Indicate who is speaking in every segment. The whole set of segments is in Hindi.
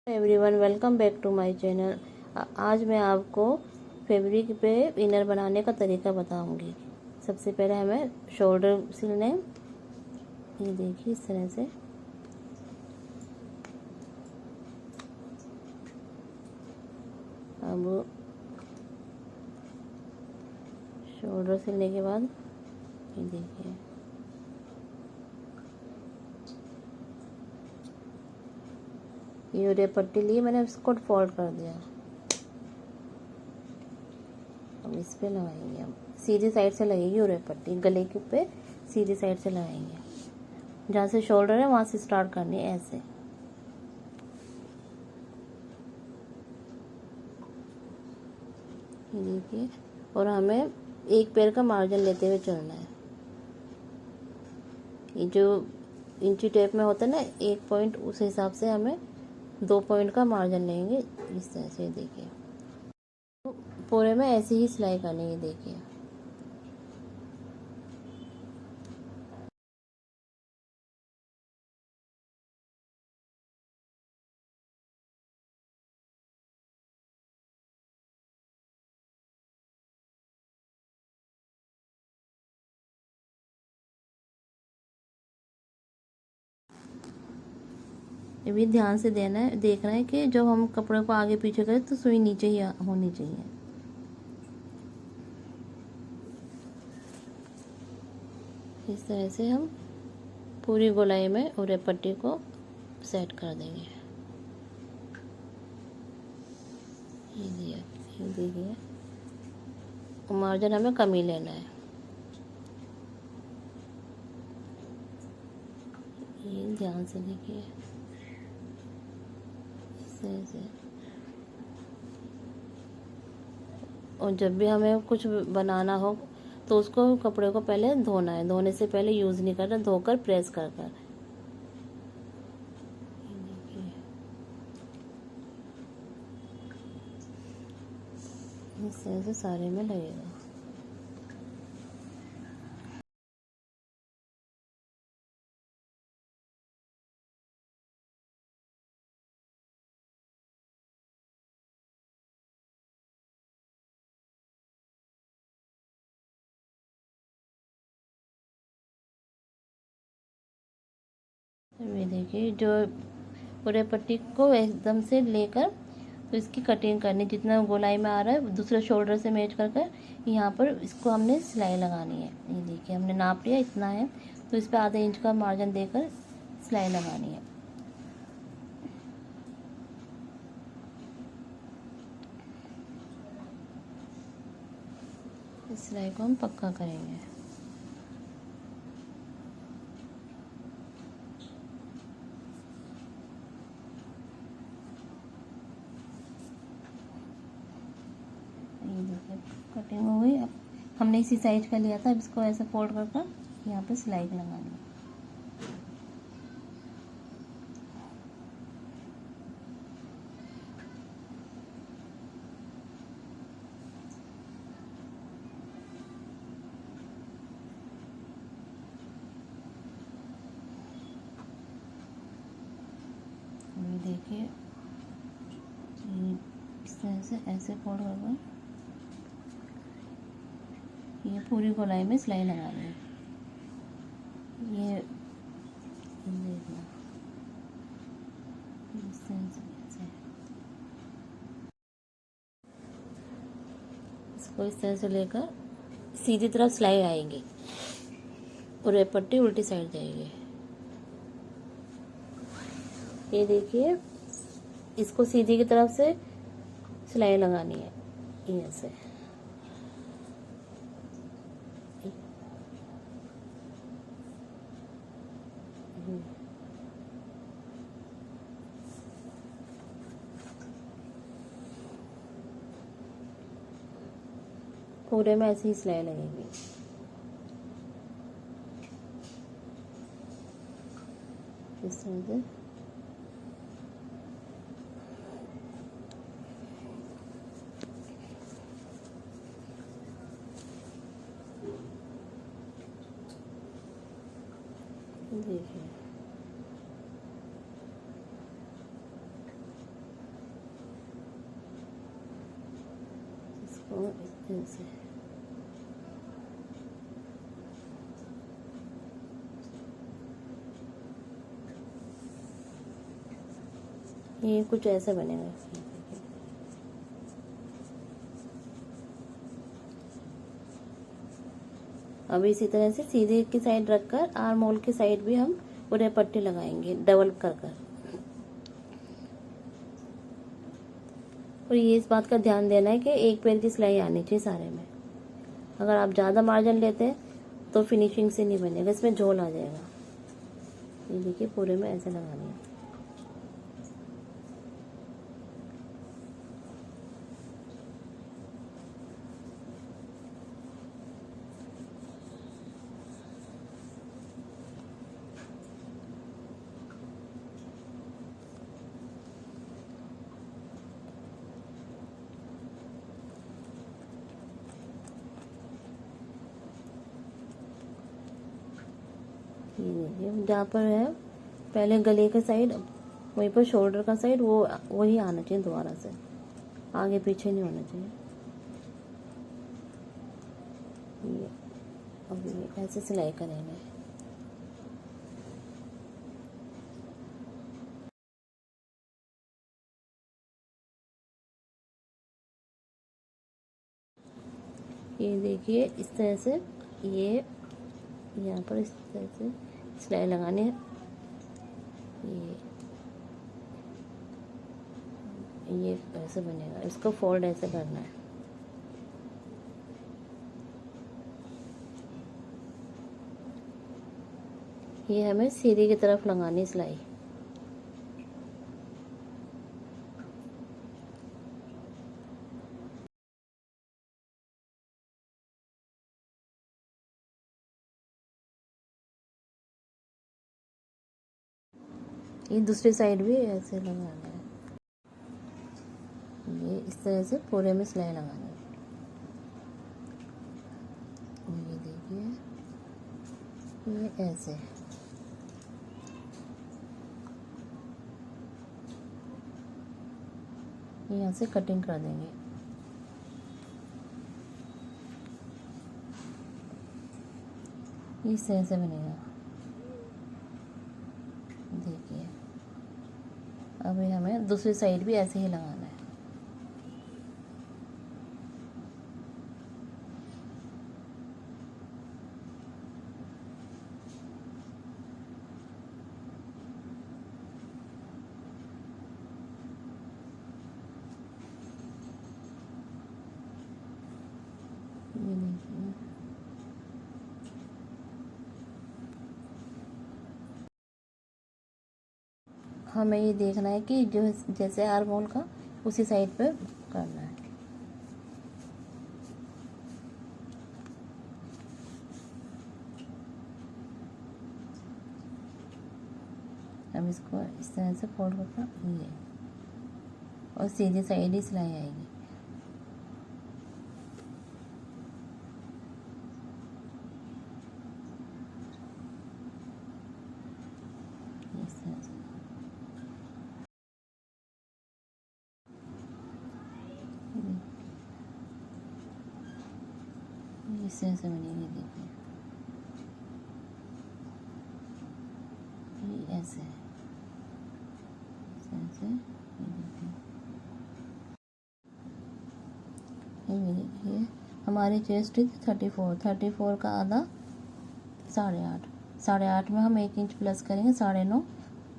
Speaker 1: Everyone, welcome back to my channel. आज मैं आपको फैब्रिक पे इनर बनाने का तरीका बताऊंगी। सबसे पहले हमें शोल्डर सिलने, ये देखिए इस तरह से। अब शोल्डर सिलने के बाद ये देखिए, ये पट्टी ली, मैंने इसको फोल्ड कर दिया। अब इस पे लगाएंगे, हम सीधी साइड से लगेगी और पट्टी गले के पे सीधी साइड से लगाएंगे। जहाँ से शोल्डर है वहाँ से स्टार्ट करनी है, ऐसे। ये देखिए, और हमें एक पैर का मार्जिन लेते हुए चलना है। ये जो इंची टेप में होता है ना, 1 पॉइंट, उस हिसाब से हमें 2 पॉइंट का मार्जिन लेंगे, इस तरह से। देखिए, तो पूरे में ऐसे ही सिलाई करनी है। देखिए, ये भी ध्यान से देना है, देखना है कि जब हम कपड़े को आगे पीछे करें तो सुई नीचे ही होनी चाहिए। इस तरह से हम पूरी गोलाई में और पट्टी को सेट कर देंगे। ये देखिए, मार्जिन हमें कम ही लेना है। ये ध्यान से देखिए, इस तरह से। और जब भी हमें कुछ बनाना हो तो उसको, कपड़े को पहले धोना है। धोने से पहले यूज़ नहीं करना, धोकर प्रेस कर कर। इस तरह से सारे में लगेगा। ये देखिए, जो पूरे पट्टी को एकदम से लेकर तो इसकी कटिंग करनी, जितना गोलाई में आ रहा है दूसरे शोल्डर से मैच कर कर यहाँ पर इसको हमने सिलाई लगानी है। ये देखिए, हमने नाप लिया, इतना है, तो इस पर आधे इंच का मार्जिन देकर सिलाई लगानी है। इस सिलाई को हम पक्का करेंगे। ये देखिए, कटिंग हो गई। अब हमने इसी साइज का लिया था, अब इसको ऐसे फोल्ड कर कर यहाँ पे सिलाई लगानी है। ये देखिए, इस तरह से ऐसे फोल्ड कर कर ये पूरी गोलाई में सिलाई लगानी है। ये देखना, इस तरह से ऐसे। इसको इस तरह से लेकर सीधी तरफ सिलाई आएगी और ये पट्टी उल्टी साइड जाएगी। ये देखिए, इसको सीधी की तरफ से सिलाई लगानी है, ये ऐसे। पूरे में ऐसी ही सिलाई लगेगी। इस तरह से देखिए, और इस तरह से ये कुछ ऐसा बनेगा। अब इसी तरह से सीधे की साइड रखकर आर्म होल की साइड भी हम पूरे पट्टी लगाएंगे डबल कर कर। और ये इस बात का ध्यान देना है कि एक पैर की सिलाई आनी चाहिए सारे में। अगर आप ज़्यादा मार्जिन लेते हैं तो फिनिशिंग से नहीं बनेगा, इसमें झोल आ जाएगा। ये देखिए पूरे में ऐसे लगानी है। ये देखिए जहाँ पर है पहले गले का साइड, वहीं पर शोल्डर का साइड वो वही आना चाहिए दोबारा से, आगे पीछे नहीं होना चाहिए। ये अब ये ऐसे सिलाई करेंगे। ये देखिए इस तरह से ये यहाँ पर इस तरह से सिलाई लगानी है। ये ऐसे बनेगा, इसको फोल्ड ऐसे करना है। ये हमें सीधी की तरफ लगानी सिलाई। ये दूसरी साइड भी ऐसे लगाना है। ये इस तरह से पूरे में सिलाई लगानी है। ये देखिए ये ऐसे यहाँ से कटिंग कर देंगे। इस तरह से बनेगा। देखिए अभी हमें दूसरी साइड भी ऐसे ही लगाना है। ये देखिए हमें ये देखना है कि जो जैसे आर्म होल का उसी साइड पे करना है। हम इसको इस तरह से फोल्ड करके ये और सीधी साइड ही सिलाई आएगी। इस तरह से इस तरह से बनेगी। देखिए ये ऐसे ये देखिए हमारी चेस्ट 34 का आधा 8.5, 8.5 में हम 1 इंच प्लस करेंगे 9.5,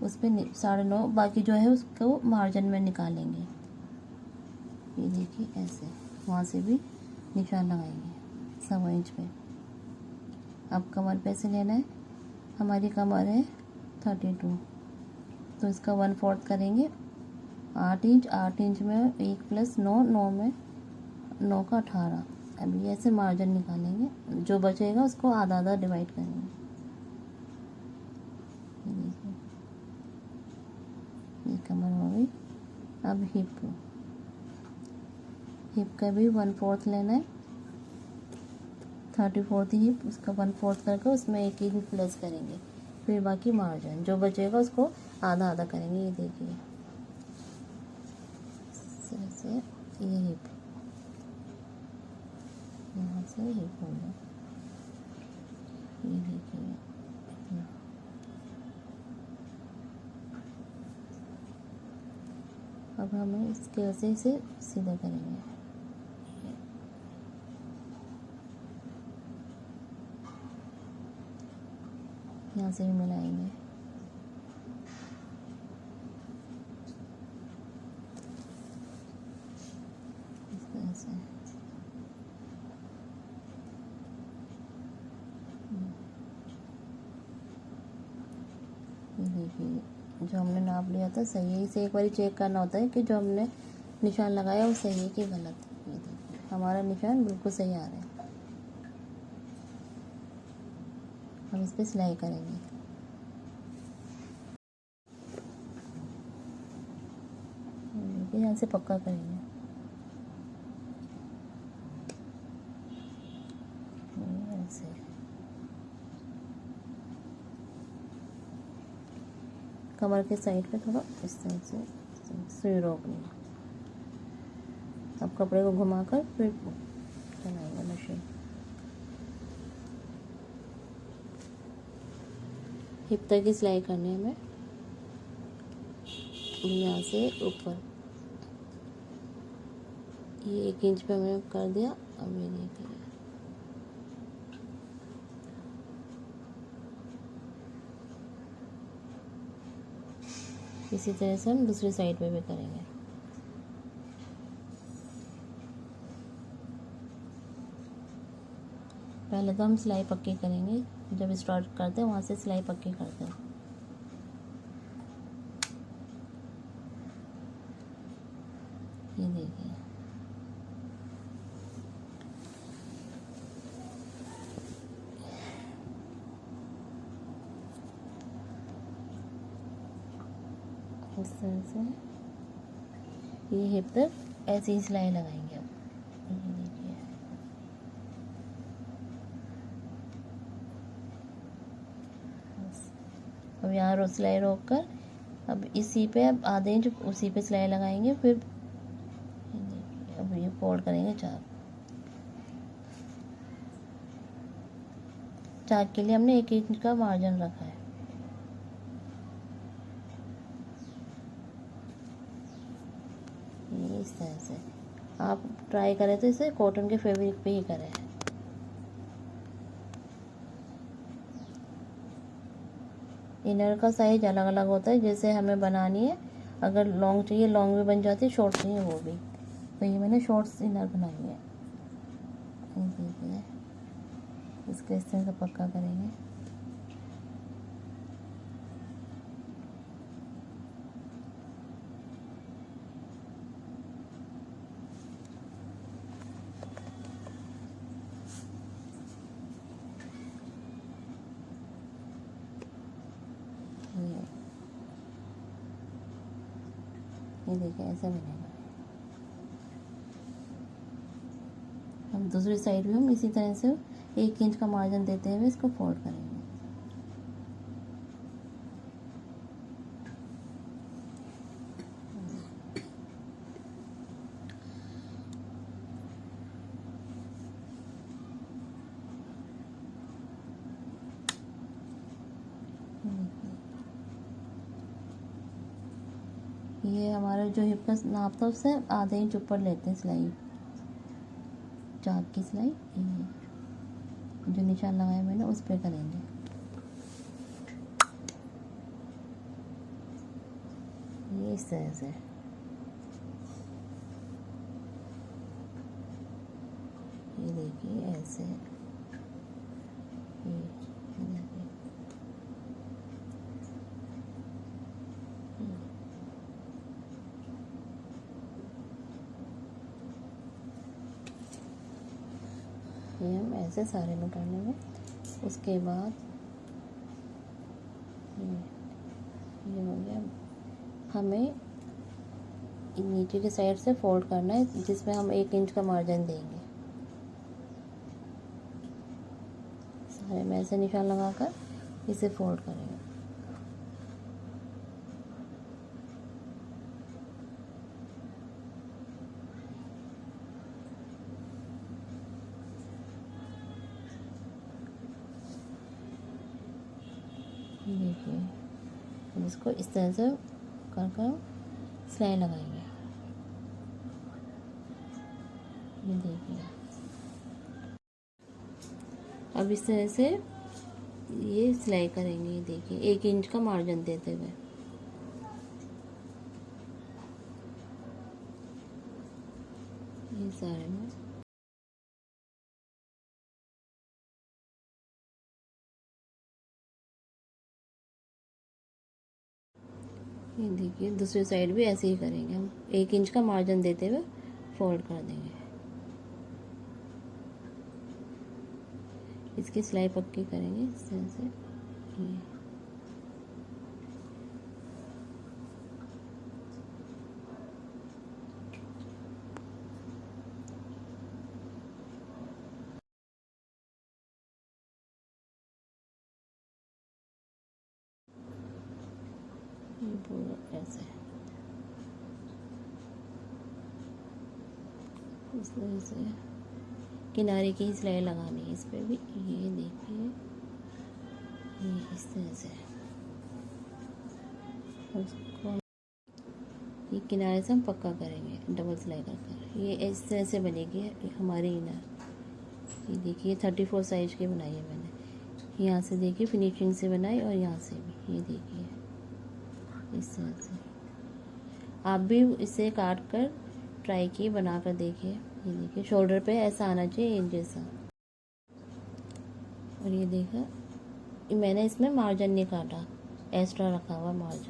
Speaker 1: उस पर 9.5 बाकी जो है उसको मार्जिन में निकालेंगे। ये देखिए ऐसे वहाँ से भी निशान लगाएंगे 1.25 इंच पे। अब कमर पे से लेना है, हमारी कमर है 32, तो इसका 1/4 करेंगे 8 इंच में 1 + 9, 9 में 9 का 18। अब ये ऐसे मार्जिन निकालेंगे, जो बचेगा उसको आधा आधा डिवाइड करेंगे। ये कमर हो गई। अब हिप का भी 1/4 लेना है, 34 हिप, उसका 1/4 करके उसमें 1 इंच प्लस करेंगे, फिर बाकी मार्जिन जो बचेगा उसको आधा आधा करेंगे। ये देखिए इस तरह से ये हिप यहाँ से ही खोलना, ये देखिए इतना। अब हमें इसके ऐसे से सीधा करेंगे, यहाँ से भी मिलाएंगे, इस तरह से। ये देखिए जो हमने नाप लिया था सही है, इसे एक बार चेक करना होता है कि जो हमने निशान लगाया वो सही है कि गलत। ये देखिए हमारा निशान बिल्कुल सही आ रहा है। हम इस पर सिलाई करेंगे। देखिए यहाँ से पक्का करेंगे, ऐसे। कमर के साइड पे थोड़ा इस तरह से सुई रोकनी। अब कपड़े को घुमाकर फिर चलाएंगे मशीन। हिप तक की सिलाई करनी है हमें, यहाँ से ऊपर ये 1 इंच पे हमने कर दिया। अब ये देखिए इसी तरह से हम दूसरी साइड पे भी करेंगे। पहले तो हम सिलाई पक्की करेंगे, जब स्टार्ट करते हैं वहाँ से सिलाई पक्की करते हैं। ये देखिए इस तरह से ये हिप तक ऐसी ही सिलाई लगाएंगे। अब ये देखिए अब यहाँ सिलाई रोक कर अब इसी पे अब आधे इंच उसी पे सिलाई लगाएंगे। फिर ये देखिए अब ये फोल्ड करेंगे चाक के लिए हमने 1 इंच का मार्जिन रखा है। ये इस तरह से आप ट्राई करें तो इसे कॉटन के फैब्रिक पे ही करें। इनर का साइज अलग अलग होता है, जैसे हमें बनानी है। अगर लॉन्ग चाहिए लॉन्ग भी बन जाती है, शॉर्ट चाहिए वो भी। तो ये मैंने शॉर्ट्स इनर बनाई है। देखिए इसको इस तरह से पक्का करेंगे। ये देखिए ऐसा बनेगा। हम दूसरी साइड भी हम इसी तरह से 1 इंच का मार्जिन देते हुए इसको फोल्ड करेंगे। ये हमारा जो हिप का नाप था उससे आधे इंच ऊपर लेते हैं सिलाई, चाक की सिलाई। ये जो निशान लगाया मैंने उस पे करेंगे। ये इस तरह से ये देखिए ऐसे ये हम ऐसे सारे में कर लेंगे। उसके बाद ये हो गया। हमें नीचे की साइड से फोल्ड करना है, जिसमें हम 1 इंच का मार्जिन देंगे। सारे में ऐसे निशान लगाकर इसे फोल्ड करेंगे। इसको इस तरह से कर कर सिलाई लगाएंगे। ये देखिए, अब इस तरह से ये सिलाई करेंगे। ये देखिए 1 इंच का मार्जिन देते हुए। ये सारे में ये देखिए, दूसरी साइड भी ऐसे ही करेंगे हम। 1 इंच का मार्जिन देते हुए फोल्ड कर देंगे। इसकी सिलाई पक्की करेंगे इस तरह से। ये पूरा ऐसे इस तरह से किनारे की सिलाई लगानी है इस पर भी। ये देखिए, ये इस तरह से उसको ये किनारे से हम पक्का करेंगे डबल सिलाई कर कर। ये इस तरह से बनेगी हमारी इनर। ये देखिए 34 साइज की बनाई है मैंने। यहाँ से देखिए फिनिशिंग से बनाई और यहाँ से भी। ये देखिए इस तरह से आप भी इसे काट कर ट्राई किए, बना कर देखिए। ये देखिए शोल्डर पे ऐसा आना चाहिए इन जैसा। और ये देखा, मैंने इसमें मार्जिन नहीं काटा, एक्स्ट्रा रखा हुआ मार्जिन।